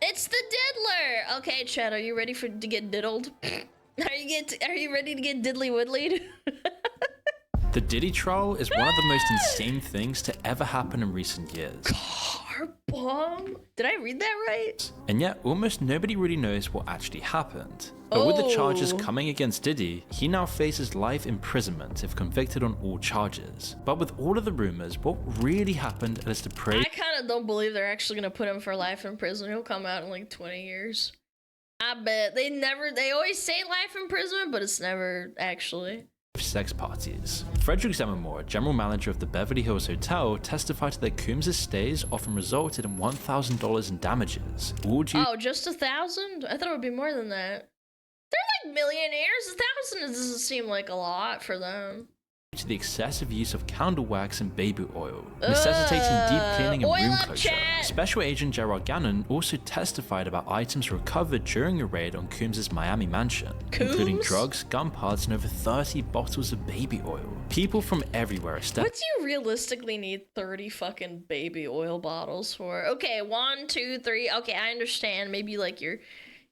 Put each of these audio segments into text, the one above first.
It's the diddler. Okay, Chad, are you ready to get diddled? Are you ready to get diddly woodlied? The Diddy trial is one of the most insane things to ever happen in recent years. Car bomb? Did I read that right? And yet, almost nobody really knows what actually happened. But with the charges coming against Diddy, he now faces life imprisonment if convicted on all charges. But with all of the rumors, what really happened at his depraved— I kind of don't believe they're actually gonna put him for life in prison. He'll come out in like 20 years. I bet. They always say life imprisonment, but it's never actually. sex parties. Frederick Zemmermoor, general manager of the Beverly Hills Hotel, testified that Coombs' stays often resulted in $1,000 in damages. Oh, just 1,000? I thought it would be more than that. They're like millionaires. 1,000 doesn't seem like a lot for them. To the excessive use of candle wax and baby oil, necessitating deep cleaning and room closure. Special Agent Gerard Gannon also testified about items recovered during a raid on Coombs' Miami mansion, including drugs, gun parts, and over 30 bottles of baby oil. People from everywhere What do you realistically need 30 fucking baby oil bottles for? Okay, 1, 2, 3. Okay, I understand. Maybe like you're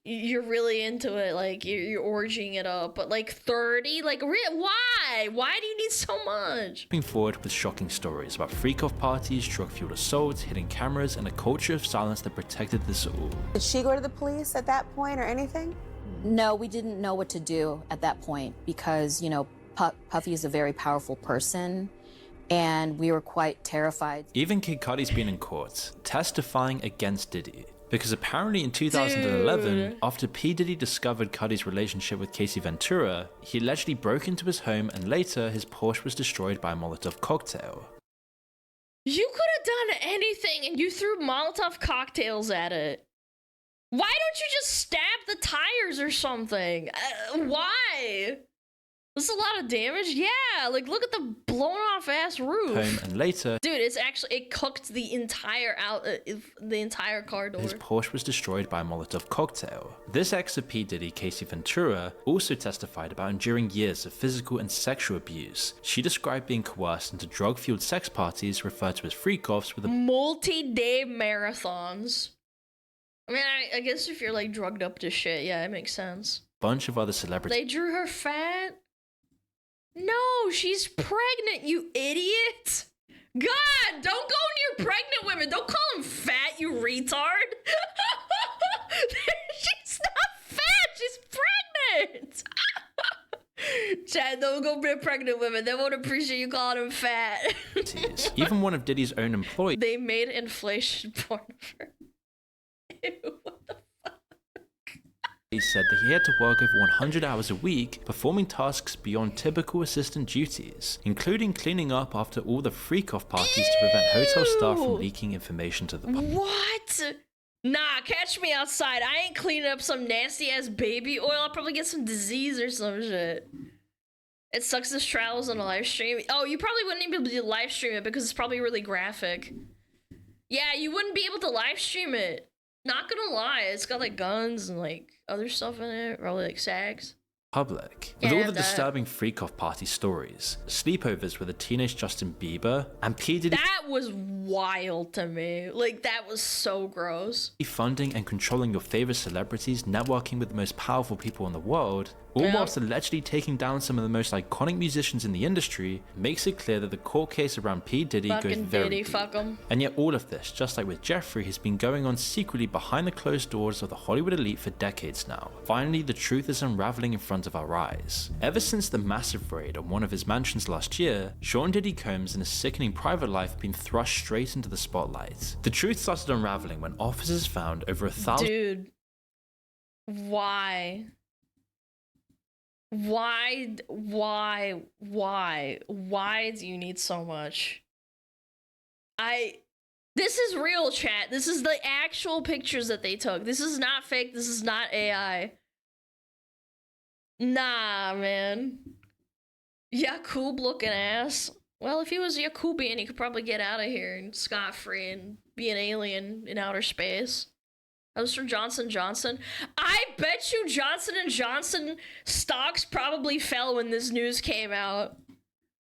really into it, like you're orgying it up, but like 30, like why do you need so much? Moving forward with shocking stories about freak-off parties, drug-fueled assaults, hidden cameras, and a culture of silence that protected this all. Did she go to the police at that point or anything? No, we didn't know what to do at that point because, you know, Puffy is a very powerful person and we were quite terrified. Even Kid Cudi's been in court, testifying against Diddy. Because apparently in 2011, after P. Diddy discovered Cudi's relationship with Casey Ventura, he allegedly broke into his home and later his Porsche was destroyed by a Molotov cocktail. You could have done anything and you threw Molotov cocktails at it. Why don't you just stab the tires or something? Why? That's a lot of damage. Yeah, like look at the blown off ass roof. Home and later, dude, it cooked the entire car door. His Porsche was destroyed by a Molotov cocktail. This ex of P. Diddy, Casey Ventura, also testified about enduring years of physical and sexual abuse. She described being coerced into drug-fueled sex parties referred to as freak-offs with a multi-day marathons. I mean, I guess if you're like drugged up to shit, yeah, it makes sense. Bunch of other celebrities. They drew her fat. No, she's pregnant, you idiot! God, don't go near pregnant women. Don't call them fat, you retard. She's not fat, she's pregnant. Chad, don't go near pregnant women. They won't appreciate you calling them fat. Even one of Diddy's own employees. They made inflation porn of her. Ew, what the He said that he had to work over 100 hours a week, performing tasks beyond typical assistant duties, including cleaning up after all the freak-off parties to prevent hotel staff from leaking information to the public. What? Nah, catch me outside. I ain't cleaning up some nasty-ass baby oil. I'll probably get some disease or some shit. It sucks this travels on a live stream. Oh, you probably wouldn't even be able to live stream it because it's probably really graphic. Yeah, you wouldn't be able to live stream it. Not gonna lie, it's got like guns and like other stuff in it, probably like sags. Public. With all the disturbing freak-off party stories, sleepovers with a teenage Justin Bieber, and P. Diddy— That was wild to me. Like, that was so gross. Funding and controlling your favorite celebrities, networking with the most powerful people in the world, all whilst allegedly taking down some of the most iconic musicians in the industry, makes it clear that the court case around P. Diddy goes very deep. Fuck him. And yet all of this, just like with Jeffrey, has been going on secretly behind the closed doors of the Hollywood elite for decades now. Finally, the truth is unraveling in front of our eyes. Ever since the massive raid on one of his mansions last year, Sean Diddy Combs and his sickening private life have been thrust straight into the spotlight. The truth started unraveling when officers found over 1,000— Dude. Why? Why do you need so much? This is real, chat. This is the actual pictures that they took. This is not fake. This is not AI. Nah, man. Yakub looking ass. Well, if he was Yakubian, he could probably get out of here and scot-free and be an alien in outer space. That was from Johnson & Johnson. I bet you Johnson & Johnson stocks probably fell when this news came out.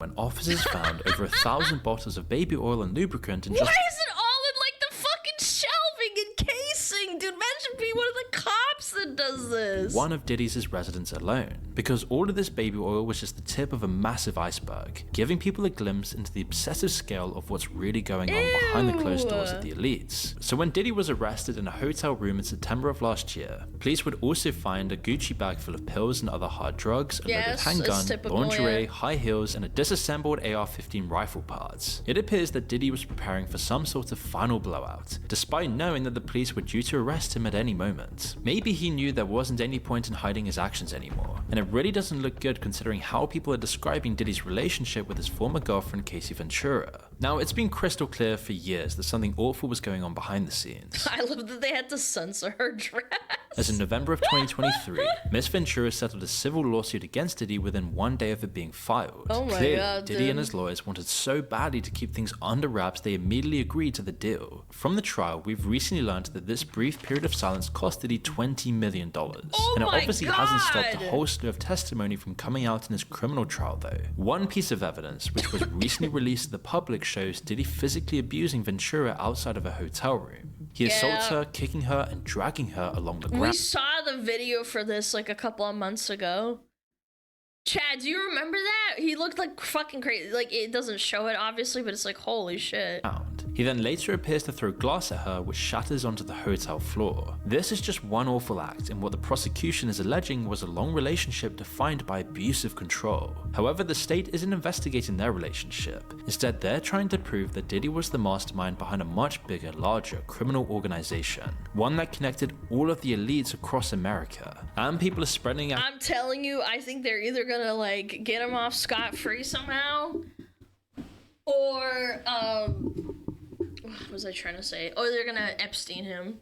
when officers found over 1,000 bottles of baby oil and lubricant in Why just is it all in like the fucking shelving and casing? Dude, imagine being one of the cops that does this. one of Diddy's residents alone, because all of this baby oil was just the tip of a massive iceberg, giving people a glimpse into the obsessive scale of what's really going on behind the closed doors of the elites. So when Diddy was arrested in a hotel room in September of last year, police would also find a Gucci bag full of pills and other hard drugs, a loaded Yes, it's handgun, typical, lingerie, yeah. high heels, and a disassembled AR-15 rifle parts. It appears that Diddy was preparing for some sort of final blowout, despite knowing that the police were due to arrest him at any moment. Maybe he knew there wasn't any point in hiding his actions anymore, and it really doesn't look good considering how people are describing Diddy's relationship with his former girlfriend Casey Ventura. Now, it's been crystal clear for years that something awful was going on behind the scenes. I love that they had to censor her dress. As in November of 2023, Miss Ventura settled a civil lawsuit against Diddy within one day of it being filed. Oh my Clearly, God, Diddy and dude. his lawyers wanted so badly to keep things under wraps they immediately agreed to the deal. From the trial, we've recently learned that this brief period of silence cost Diddy $20 million. Oh and it my obviously hasn't stopped a God. whole slew of testimony from coming out in his criminal trial though. One piece of evidence, which was recently released to the public, shows Diddy physically abusing Ventura outside of a hotel room. He assaults Yeah. her, kicking her and dragging her along the We ground. saw the video for this like a couple of months ago. Chad, do you remember that? He looked like fucking crazy. Like, it doesn't show it obviously, but it's like, holy shit. He then later appears to throw glass at her, which shatters onto the hotel floor. This is just one awful act in what the prosecution is alleging was a long relationship defined by abusive control. However, the state isn't investigating their relationship. Instead, they're trying to prove that Diddy was the mastermind behind a much bigger, larger criminal organization, one that connected all of the elites across America. And people are spreading out. I'm telling you, I think they're either gonna like get him off scot-free somehow, or what was I trying to say? Or they're gonna Epstein him.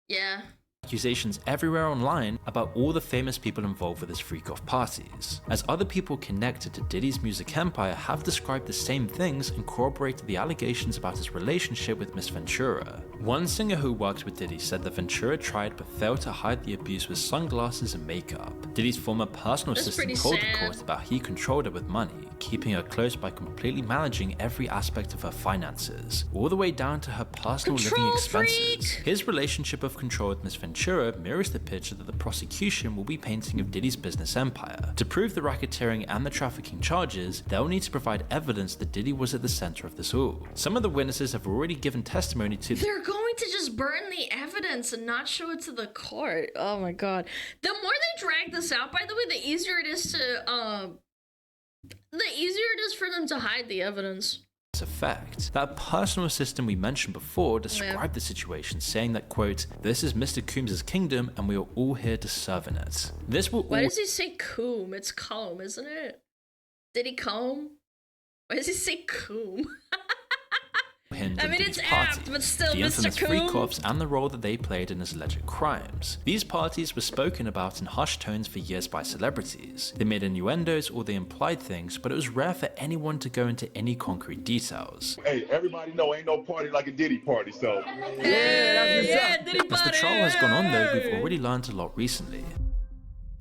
Yeah. Accusations everywhere online about all the famous people involved with his freak-off parties, as other people connected to Diddy's music empire have described the same things and corroborated the allegations about his relationship with Miss Ventura. One singer who worked with Diddy said that Ventura tried but failed to hide the abuse with sunglasses and makeup. Diddy's former personal That's assistant pretty told the sad. court about he controlled her with money, keeping her close by completely managing every aspect of her finances, all the way down to her personal living Control expenses. freak! His relationship of control with Miss Ventura mirrors the picture that the prosecution will be painting of Diddy's business empire. To prove the racketeering and the trafficking charges, they'll need to provide evidence that Diddy was at the center of this all. Some of the witnesses have already given testimony to They're going to just burn the evidence and not show it to the court. Oh my god. The more they drag this out, by the way, the easier it is for them to hide the evidence. this effect. That personal assistant we mentioned before described the situation, saying that, quote, "This is Mr. Coombs' kingdom and we are all here to serve in it. This will Why all does he say comb? It's comb, isn't it? Did he comb? Why does he say comb? hinge I on mean, Diddy's it's party, apt, but still, the Mr. infamous Coombe. freak-offs and the role that they played in his alleged crimes. These parties were spoken about in hushed tones for years by celebrities. They made innuendos or they implied things, but it was rare for anyone to go into any concrete details. Hey, everybody know ain't no party like a Diddy party, so Yeah, Diddy As the trial has gone on though, we've already learned a lot recently.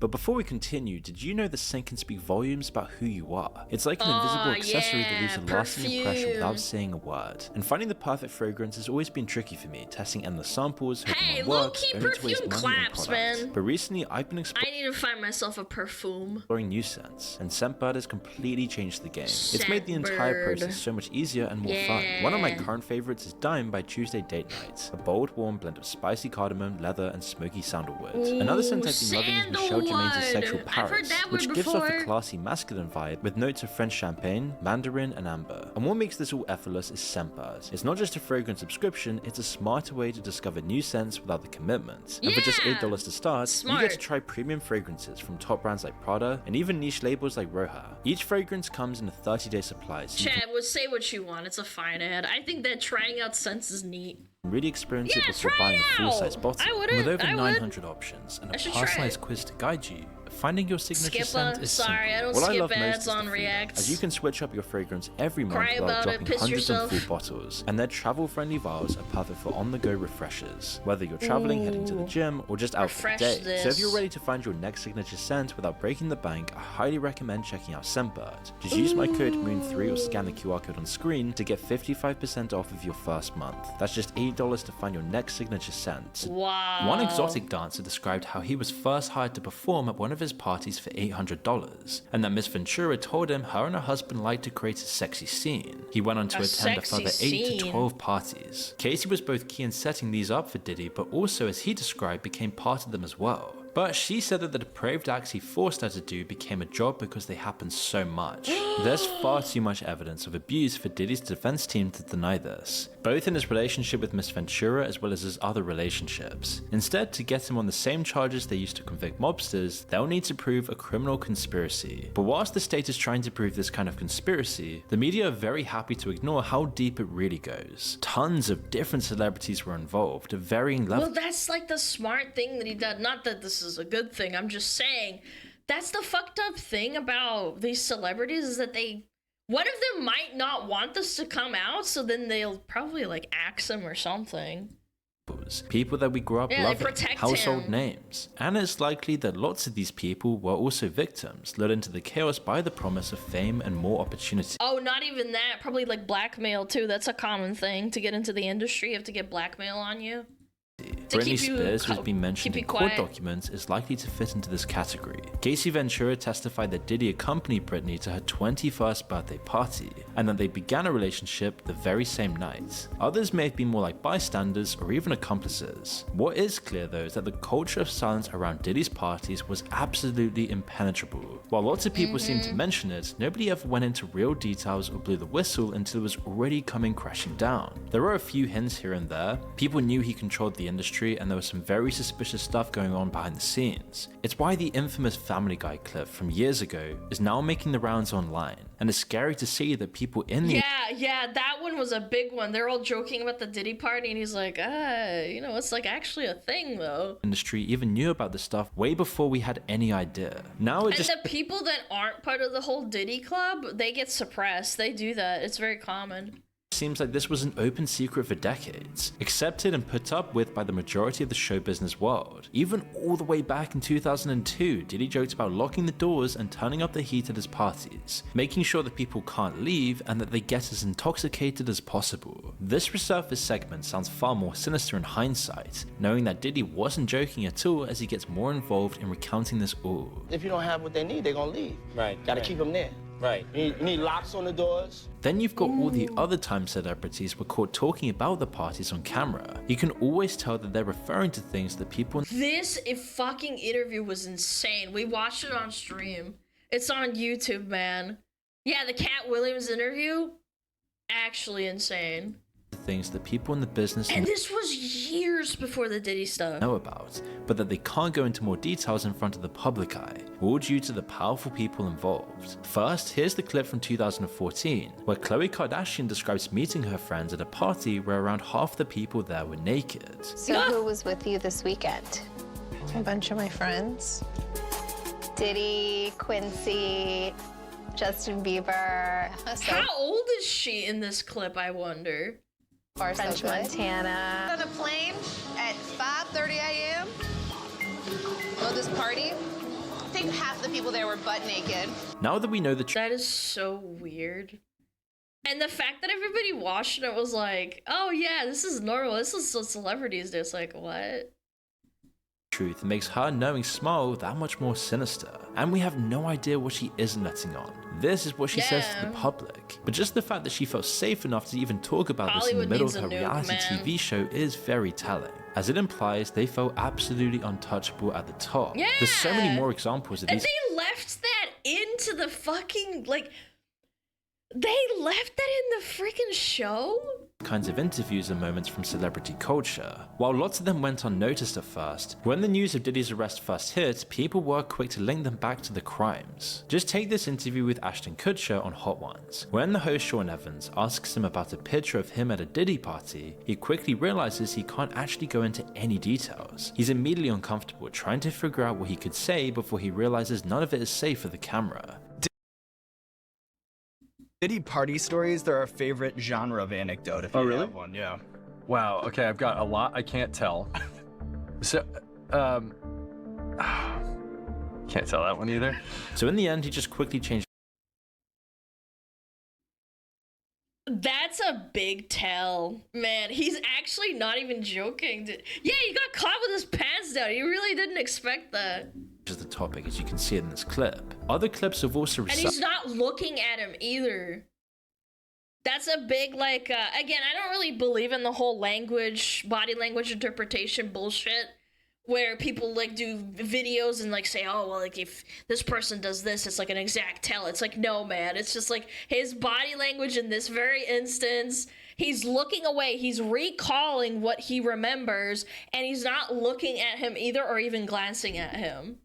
But before we continue, did you know the scent can speak volumes about who you are? It's like an invisible accessory that leaves a lasting impression without saying a word. And finding the perfect fragrance has always been tricky for me, testing endless samples, hoping Hey, it works, low-key only to waste perfume money on claps, product. man. But recently, I've been I need to find myself a perfume. exploring new scents, and Scentbird has completely changed the game. It's made the entire Scentbird. process so much easier and more fun. One of my current favorites is Dime by Tuesday Date Night, a bold, warm blend of spicy cardamom, leather, and smoky sandalwood. Another scent I've been loving is Michelle Germain's Sexual I've heard Paris, that which word gives off a before. classy masculine vibe with notes of French champagne, mandarin, and amber. And what makes this all effortless is Scentbird. It's not just a fragrance subscription, it's a smarter way to discover new scents without the commitment. And for just Yeah! $8 to start, you get to Smart. try premium fragrances from top brands like Prada and even niche labels like Roja. Each fragrance comes in a 30-day supply, so you can Chad, would say what you want. It's a fine ad. I think that trying out scents is neat. really experience Yeah, it before try buying it a full-size out. bottle. I And wouldn't, with over I would. 900 options and I a should try personalized it. quiz to guide you, finding your signature scent is sorry, I don't simple. What I skip love most ads is the on freedom, Reacts. as you can switch up your fragrance every month Cry while about it, dropping piss hundreds yourself. of full bottles, and their travel-friendly vials are perfect for on-the-go refreshers, whether you're traveling, heading to the gym, or just out for the Refresh day. this. So if you're ready to find your next signature scent without breaking the bank, I highly recommend checking out Scentbird. Just use my code MOON3 or scan the QR code on screen to get 55% off of your first month. That's just $8 to find your next signature scent. Wow. One exotic dancer described how he was first hired to perform at one of his parties for $800, and that Miss Ventura told him her and her husband liked to create a sexy scene. He went on to A attend a sexy further 8 to scene. 12 parties. Casey was both key in setting these up for Diddy, but also, as he described, became part of them as well. But she said that the depraved acts he forced her to do became a job because they happened so much. There's far too much evidence of abuse for Diddy's defense team to deny this, both in his relationship with Miss Ventura as well as his other relationships. Instead, to get him on the same charges they used to convict mobsters, they'll need to prove a criminal conspiracy. But whilst the state is trying to prove this kind of conspiracy, the media are very happy to ignore how deep it really goes. Tons of different celebrities were involved at varying levels. Well, that's like the smart thing that he did. Not that this is a good thing. I'm just saying that's the fucked up thing about these celebrities is that one of them might not want this to come out, so then they'll probably like axe him or something. People that we grew up Yeah, they loving, protect household him. names. And it's likely that lots of these people were also victims, led into the chaos by the promise of fame and more opportunity. Oh, not even that. Probably like blackmail too. That's a common thing to get into the industry. You have to get blackmail on you. To Britney keep you Spears, who's been mentioned keep in you court quiet. documents, is likely to fit into this category. Casey Ventura testified that Diddy accompanied Britney to her 21st birthday party, and that they began a relationship the very same night. Others may have been more like bystanders or even accomplices. What is clear though is that the culture of silence around Diddy's parties was absolutely impenetrable. While lots of people seem to mention it, nobody ever went into real details or blew the whistle until it was already coming crashing down. There were a few hints here and there. People knew he controlled the industry, and there was some very suspicious stuff going on behind the scenes. It's why the infamous Family Guy clip from years ago is now making the rounds online, and it's scary to see that people in the Yeah, that one was a big one. They're all joking about the Diddy party, and he's like, it's like actually a thing though. industry even knew about this stuff way before we had any idea. Now it And just the people that aren't part of the whole Diddy club, they get suppressed. They do that. It's very common. seems like this was an open secret for decades, accepted and put up with by the majority of the show business world. Even all the way back in 2002, Diddy joked about locking the doors and turning up the heat at his parties, making sure that people can't leave and that they get as intoxicated as possible. This resurfaced segment sounds far more sinister in hindsight, knowing that Diddy wasn't joking at all as he gets more involved in recounting this all. If you don't have what they need, they're gonna leave. Right. Gotta keep them there. Right. You need locks on the doors. Then you've got all the other times celebrities were caught talking about the parties on camera. You can always tell that they're referring to things that people This fucking interview was insane. We watched it on stream. It's on YouTube, man. Yeah, the Cat Williams interview, actually insane. things that people in the business And this was years before the Diddy stuff. know about, but that they can't go into more details in front of the public eye, all due to the powerful people involved. First, here's the clip from 2014, where Khloe Kardashian describes meeting her friends at a party where around half the people there were naked. So who was with you this weekend? A bunch of my friends. Diddy, Quincy, Justin Bieber, How old is she in this clip, I wonder? French Montana. On a plane at 5:30 a.m. Go to this party. I think half the people there were butt naked. Now that we know the truth, That is so weird. And the fact that everybody watched it was like, oh yeah, this is normal. This is what celebrities do. It's like, what? truth makes her knowing Smug that much more sinister, and we have no idea what she isn't letting on. This is what she says to the public, but just the fact that she felt safe enough to even talk about this in the Hollywood middle of needs her a nuke, reality man. TV show is very telling, as it implies they felt absolutely untouchable at the top. There's so many Yeah. more examples of And these they left that into the fucking, like, They left that in the freaking show? Kinds of interviews and moments from celebrity culture. While lots of them went unnoticed at first, when the news of Diddy's arrest first hit, people were quick to link them back to the crimes. Just take this interview with Ashton Kutcher on Hot Ones. When the host Sean Evans asks him about a picture of him at a Diddy party, he quickly realizes he can't actually go into any details. He's immediately uncomfortable trying to figure out what he could say before he realizes none of it is safe for the camera. Diddy party stories, they're our favorite genre of anecdote. If you have one, yeah. Wow, okay, I've got a lot I can't tell. So, can't tell that one either. So in the end, he just quickly changed. That's a big tell. Man, he's actually not even joking. Yeah, he got caught with his pants down. He really didn't expect that. The topic, as you can see in this clip. Other clips have also and he's not looking at him either. That's a big, like, again, I don't really believe in the whole body language interpretation bullshit, where people, like, do videos and, like, say, oh, well, like, if this person does this, it's, like, an exact tell. It's like, no, man. It's just, like, his body language in this very instance, he's looking away. He's recalling what he remembers, and he's not looking at him either or even glancing at him.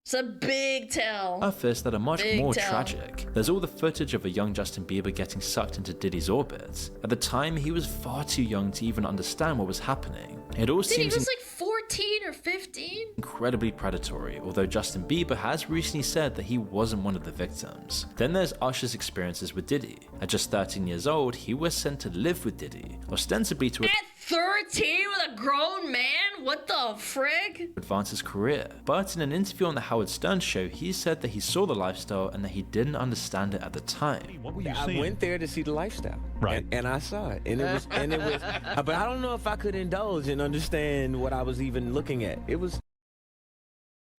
It's a big tell. Surface that are much more tragic. There's all the footage of a young Justin Bieber getting sucked into Diddy's orbit. At the time, he was far too young to even understand what was happening. It all seems he was like 14 or 15? Incredibly predatory, although Justin Bieber has recently said that he wasn't one of the victims. Then there's Usher's experiences with Diddy. At just 13 years old, he was sent to live with Diddy, ostensibly to At 13 with a grown man? What the frig? Advance his career. But in an interview on the Howard Stern show, he said that he saw the lifestyle and that he didn't understand it at the time. What were you saying? I went there to see the lifestyle, right? And I saw it, and it was, but I don't know if I could indulge and understand what I was even looking at. It was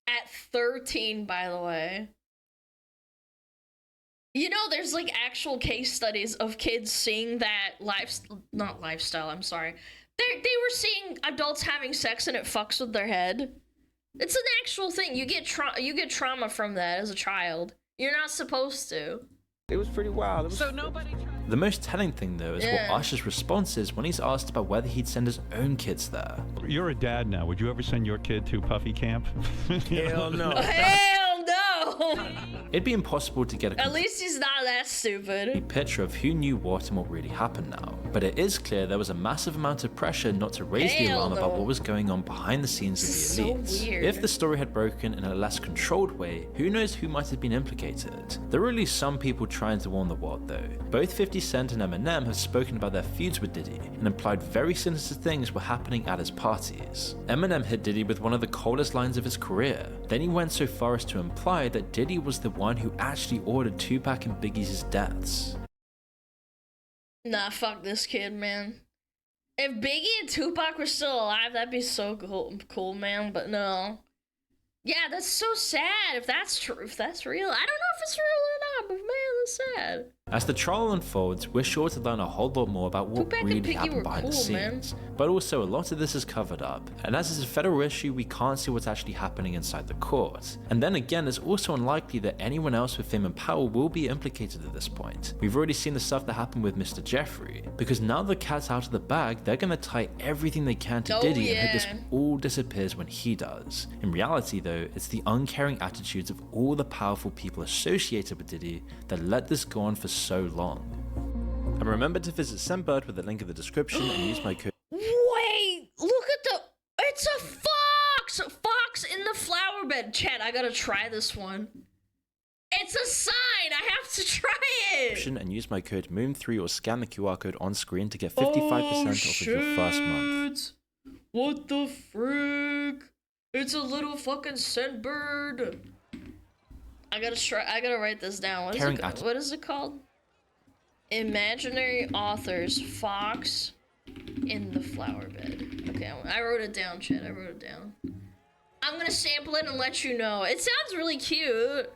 at 13, by the way. You know, there's like actual case studies of kids seeing that not lifestyle, I'm sorry. They were seeing adults having sex and it fucks with their head. It's an actual thing. You get trauma from that as a child. You're not supposed to. It was pretty wild. So nobody tried. The most telling thing though is what Usher's response is when he's asked about whether he'd send his own kids there. You're a dad now. Would you ever send your kid to Puffy camp? Hell no. Hell no. It'd be impossible to get at least he's not that stupid. Picture of who knew what and what really happened now. But it is clear there was a massive amount of pressure not to raise the alarm about what was going on behind the scenes of the elite. So weird. If the story had broken in a less controlled way, who knows who might have been implicated. There are really some people trying to warn the world though. Both 50 Cent and Eminem have spoken about their feuds with Diddy and implied very sinister things were happening at his parties. Eminem hit Diddy with one of the coldest lines of his career. Then he went so far as to imply that Diddy was the one who actually ordered Tupac and Biggie's deaths. Nah, fuck this kid, man. If Biggie and Tupac were still alive, that'd be so cool, man, but no. Yeah, that's so sad if that's true, if that's real. I don't know if it's real or not, but man, that's sad. As the trial unfolds, we're sure to learn a whole lot more about what really happened behind the scenes. But also, a lot of this is covered up, and as it's a federal issue, we can't see what's actually happening inside the court. And then again, it's also unlikely that anyone else with fame and power will be implicated at this point. We've already seen the stuff that happened with Mr. Jeffrey, because now the cat's out of the bag, they're gonna tie everything they can to Diddy and hope this all disappears when he does. In reality though, it's the uncaring attitudes of all the powerful people associated with Diddy that let this go on for so long. And remember to visit Scentbird with the link in the description and use my code. Wait, look at it's a fox! Fox in the flower bed. Chat, I gotta try this one. It's a sign, I have to try it! And use my code MOON3 or scan the QR code on screen to get 55% off of your first month. What the frick? It's a little fucking Scentbird. I gotta write this down. What is it called? Imaginary authors, fox in the flower bed. Okay, I wrote it down, chat. I wrote it down. I'm gonna sample it and let you know. It sounds really cute.